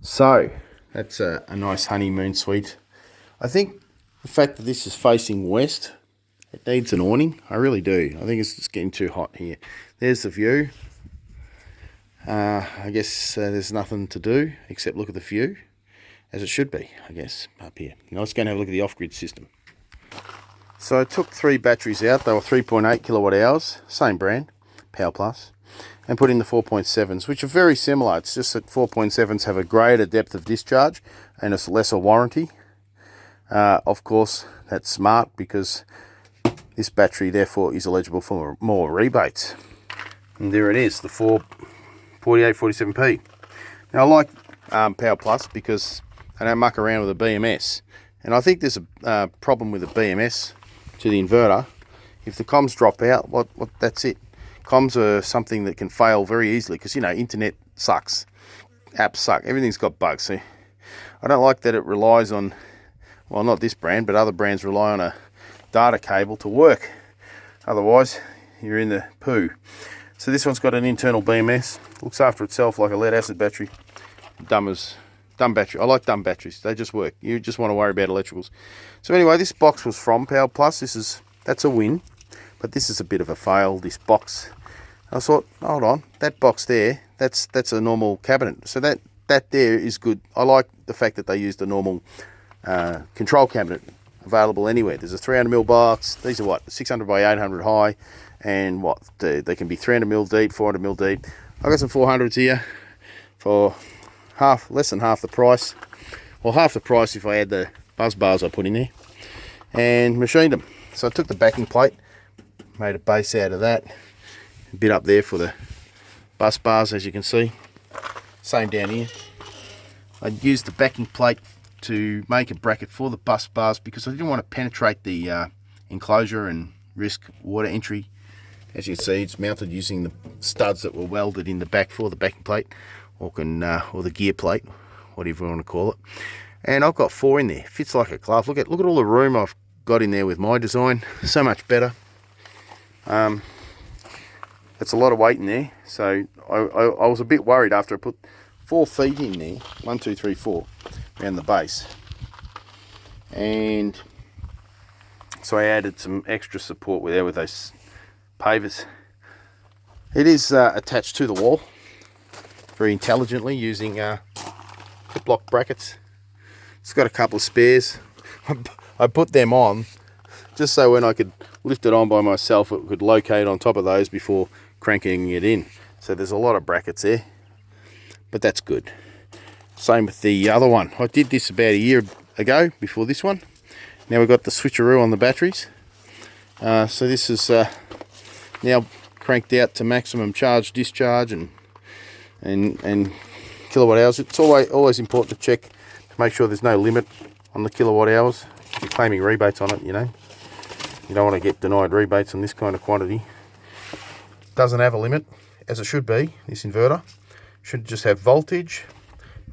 So that's a nice honeymoon suite. I think the fact that this is facing west, it needs an awning. I really do. I think it's just getting too hot here. There's the view. I guess there's nothing to do except look at the view, as it should be, I guess, up here. Now let's go and have a look at the off-grid system. So I took 3 batteries out. They were 3.8 kilowatt hours, same brand, PowerPlus, and put in the 4.7s, which are very similar. It's just that 4.7s have a greater depth of discharge and it's lesser warranty. Of course, that's smart because this battery therefore is eligible for more rebates. And there it is, the 4847P. Now I like PowerPlus because I don't muck around with a BMS. And I think there's a problem with a BMS to the inverter. If the comms drop out, that's it. Comms are something that can fail very easily because, you know, internet sucks. Apps suck. Everything's got bugs. See? I don't like that it relies on, well, not this brand, but other brands rely on a data cable to work. Otherwise, you're in the poo. So this one's got an internal BMS. Looks after itself like a lead acid battery. Dumb battery. I like dumb batteries. They just work. You just want to worry about electricals. So anyway, this box was from PowerPlus. That's a win, but this is a bit of a fail, this box. I thought, hold on, that box there, that's a normal cabinet. So that there is good. I like the fact that they used a normal control cabinet available anywhere. There's a 300mm box. These are what, 600 by 800 high, and what, they can be 300mm deep, 400mm deep. I got some 400s here for less than half the price. Well, half the price if I add the buzz bars I put in there, and machined them. So I took the backing plate, made a base out of that, a bit up there for the bus bars, as you can see. Same down here. I used the backing plate to make a bracket for the bus bars because I didn't want to penetrate the enclosure and risk water entry. As you can see, it's mounted using the studs that were welded in the back for the backing plate, or the gear plate, whatever you want to call it. And I've got 4 in there. Fits like a glove. Look at all the room I've got in there with my design. So much better. It's a lot of weight in there, so I was a bit worried after I put 4 feet in there, 1, 2, 3, 4, around the base, and so I added some extra support with those pavers. It is attached to the wall very intelligently using hip lock brackets. It's got a couple of spares. I put them on just so when I could lift it on by myself, it could locate on top of those before cranking it in. So there's a lot of brackets there, but that's good. Same with the other one. I did this about a year ago before this one. Now we've got the switcheroo on the batteries. So this is now cranked out to maximum charge discharge and kilowatt hours. It's always important to check to make sure there's no limit on the kilowatt hours. If you're claiming rebates on it, you know. You don't want to get denied rebates on this kind of quantity. Doesn't have a limit, as it should be. This inverter should just have voltage,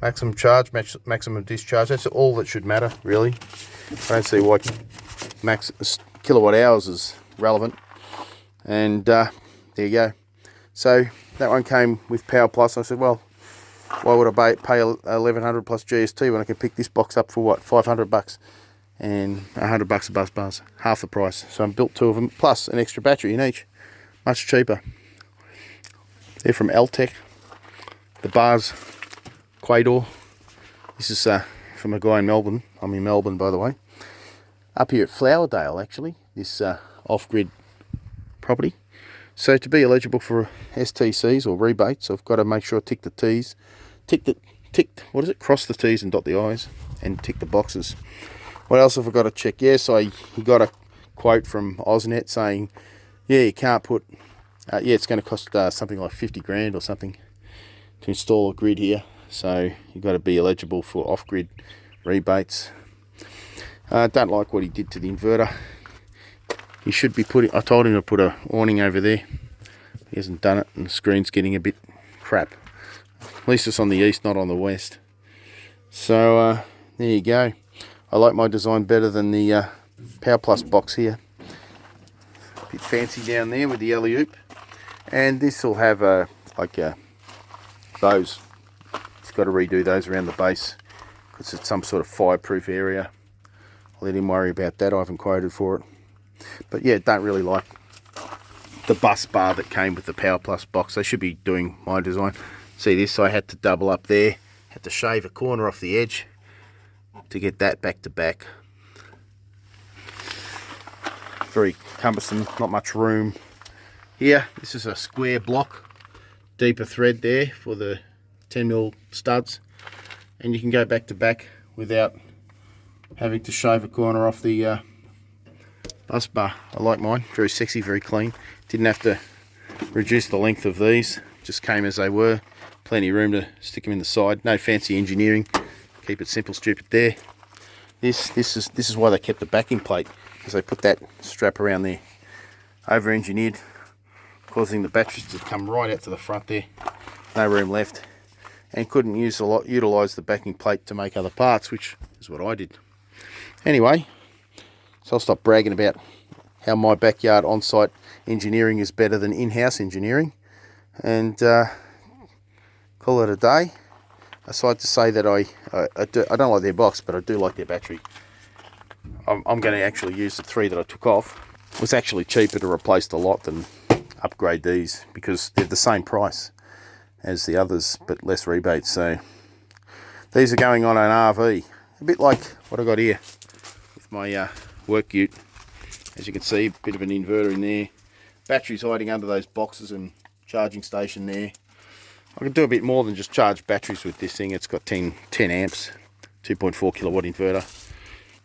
maximum charge, maximum discharge. That's all that should matter, really. I don't see why kilowatt hours is relevant. And there you go. So that one came with PowerPlus. I said, well, why would I pay 1100 plus GST when I can pick this box up for what, 500 bucks and 100 bucks a bus bars, half the price. So I built 2 of them plus an extra battery in each, much cheaper. They're from Altec. The bars, Quador. This is from a guy in Melbourne. I'm in Melbourne, by the way. Up here at Flowerdale, actually, this off-grid property. So to be eligible for STCs or rebates, I've got to make sure I tick the T's, cross the T's and dot the I's, and tick the boxes. What else have I got to check? Yes, he got a quote from Oznet saying, yeah, you can't put, it's going to cost something like 50 grand or something to install a grid here. So you've got to be eligible for off-grid rebates. I don't like what he did to the inverter. He should be I told him to put an awning over there. He hasn't done it, and the screen's getting a bit crap. At least it's on the east, not on the west. So there you go. I like my design better than the PowerPlus box here. A bit fancy down there with the alley oop. And this will have those. It's got to redo those around the base because it's some sort of fireproof area. I'll let him worry about that. I haven't quoted for it. But yeah, don't really like the bus bar that came with the PowerPlus box. They should be doing my design. See this, I had to double up there, had to shave a corner off the edge to get that back to back. Very cumbersome, not much room. Here, this is a square block, deeper thread there for the 10mm studs, and you can go back to back without having to shave a corner off the bus bar. I like mine, very sexy, very clean. Didn't have to reduce the length of these, just came as they were. Plenty of room to stick them in the side. No fancy engineering, keep it simple, stupid there. This is why they kept the backing plate, because they put that strap around there. Over engineered, causing the batteries to come right out to the front there. No room left, and couldn't utilise the backing plate to make other parts, which is what I did. Anyway, so I'll stop bragging about how my backyard on-site engineering is better than in-house engineering, and call it a day. Aside to say that I don't like their box, but I do like their battery. I'm going to actually use the 3 that I took off. It was actually cheaper to replace the lot than upgrade these, because they're the same price as the others but less rebates. So these are going on an RV, a bit like what I got here with my work ute. As you can see, a bit of an inverter in there, batteries hiding under those boxes, and charging station there. I can do a bit more than just charge batteries with this thing. It's got 10 amps, 2.4 kilowatt inverter.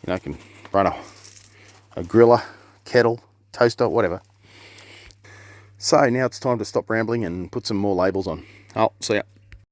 You know, I can run a griller, kettle, toaster, whatever. So now it's time to stop rambling and put some more labels on. Oh, see ya.